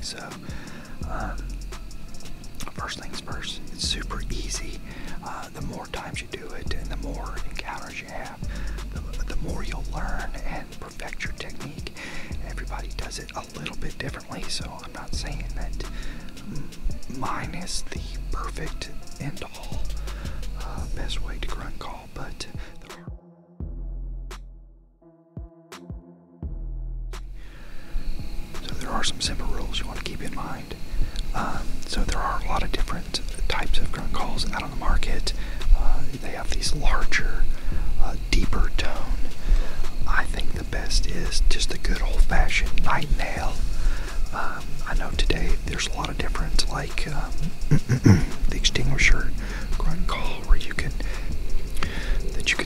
So first things first, it's super easy. The more times you do it and the more encounters you have, the more you'll learn and perfect your technique. Everybody does it a little bit differently, so I'm not saying that mine is the perfect end-all best way to grunt call, but there are some simple rules you want to keep in mind. So there are a lot of different types of grunt calls out on the market. They have these larger, deeper tone. I think the best is just the good old-fashioned night nail. I know today there's a lot of different, like the extinguisher grunt call, where you can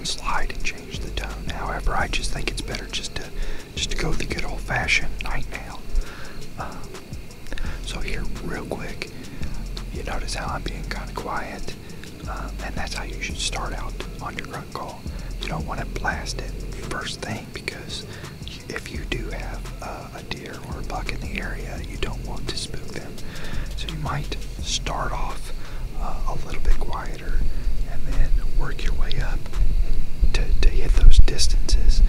slide and change the tone. However, I just think it's better just to go with the good old-fashioned night nail. So here, real quick, you notice how I'm being kind of quiet, and that's how you should start out on your grunt call. You don't want to blast it first thing, because if you do have a deer or a buck in the area, you don't want to spook them. So you might start off a little bit quieter and then work your way up to hit those distances.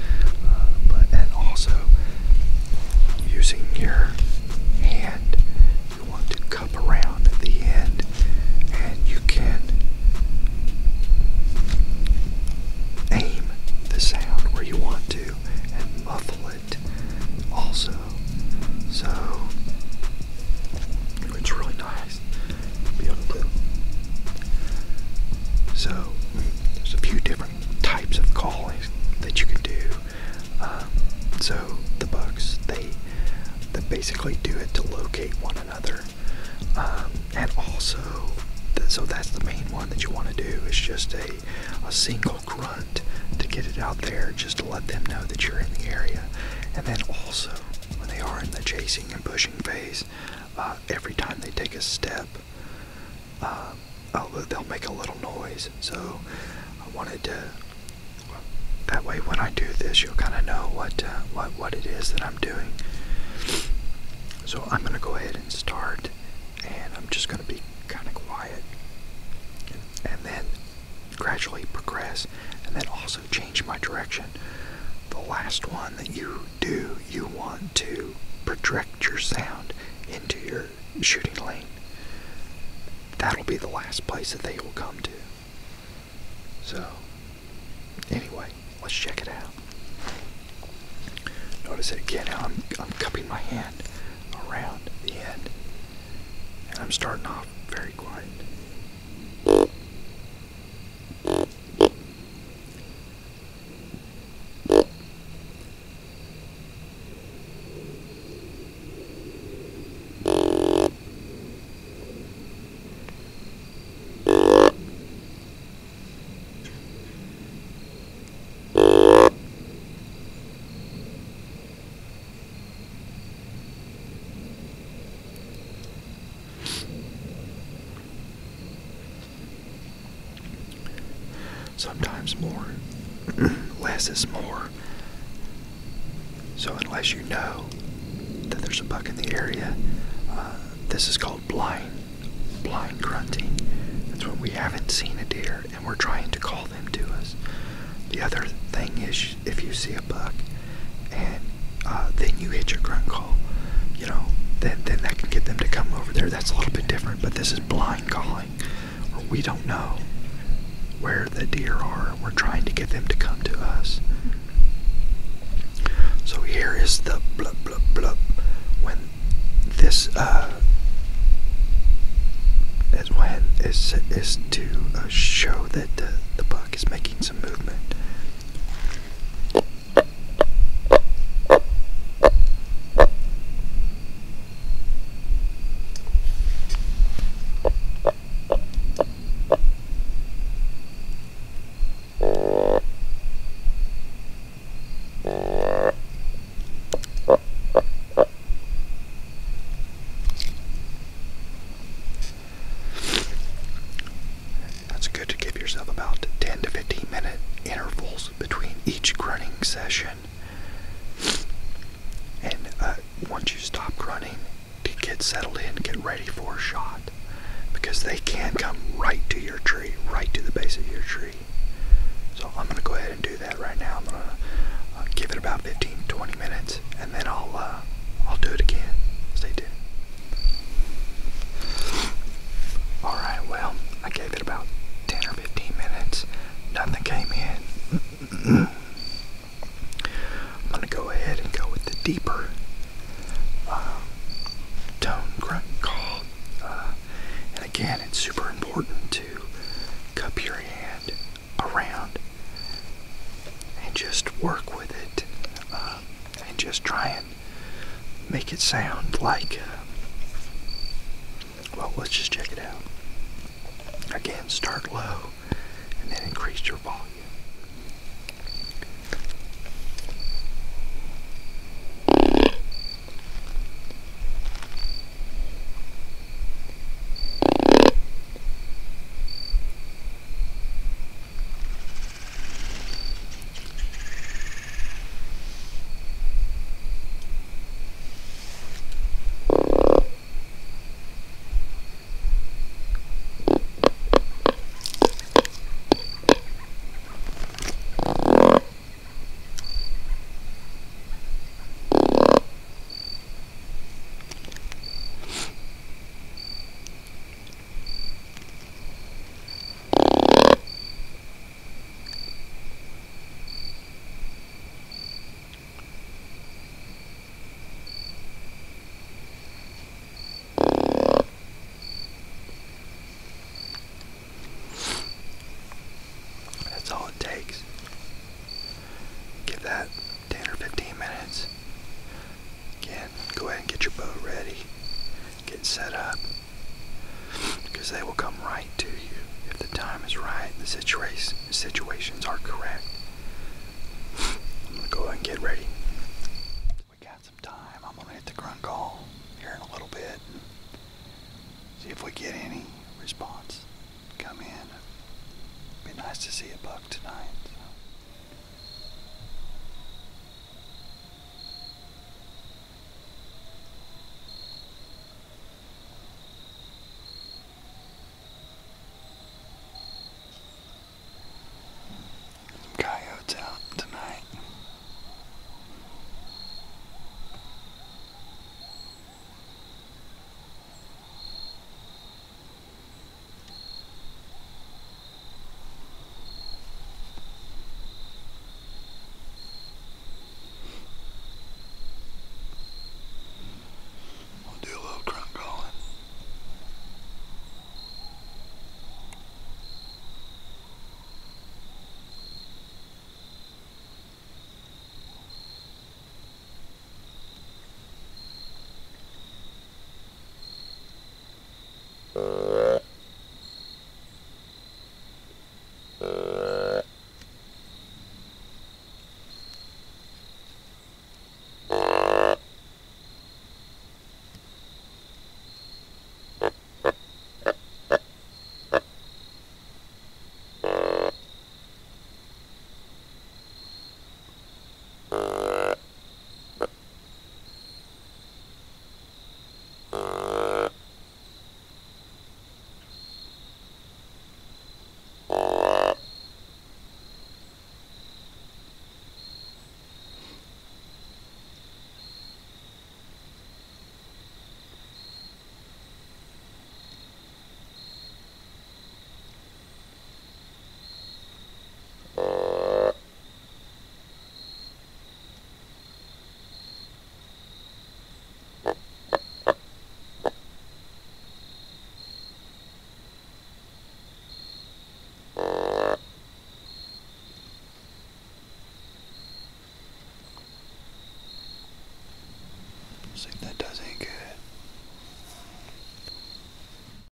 And also using your hand, you want to cup around the end, and you can aim the sound where you want to and muffle it also. So it's really nice to be able to do. So there's a few different types of calling that you can do. So the bucks, they basically do it to locate one another, and also so that's the main one that you want to do, is just a single grunt to get it out there, just to let them know that you're in the area. And then also when they are in the chasing and pushing phase, every time they take a step, they'll make a little noise. So I wanted to, that way when I do this, you'll kind of know what it is that I'm doing. So I'm going to go ahead and start, and I'm just going to be kind of quiet, and then gradually progress, and then also change my direction. The last one that you do, you want to project your sound into your shooting lane. That'll be the last place that they will come to. So anyway, let's check it out. Notice it again, how I'm cupping my hand around the end, and I'm starting off very quiet. Sometimes more, less is more. So unless you know that there's a buck in the area, this is called blind grunting. That's when we haven't seen a deer and we're trying to call them to us. The other thing is, if you see a buck and then you hit your grunt call, then that can get them to come over there. That's a little bit different, but this is blind calling, where we don't know where the deer are. We're trying to get them to come to us. So here is the blub blub blub. When this is to show that the buck is making some movement. About 10 to 15 minute interval settled in, get ready for a shot. Because they can come right to your tree, right to the base of your tree. So I'm going to go ahead and do that right now. I'm going to give it about 15-20 minutes, and then I'll do it again. Stay tuned. Alright, well, I gave it about 10 or 15 minutes. Nothing came in. I'm going to go ahead and go with the deeper tone grunt call. And again, it's super important to cup your hand around and just work with it, and just try and make it sound like, well, let's just check it out. Again, start low and then increase your volume. That's all it takes. Give that 10 or 15 minutes. Again, go ahead and get your bow ready. Get set up. Because they will come right to you if the time is right, the situations are correct. I'm going to go ahead and get ready. We got some time. I'm going to hit the grunt call here in a little bit and see if we get any response come in. It'd be nice to see a buck tonight. Coyotes out tonight. We'll do a little grunt calling.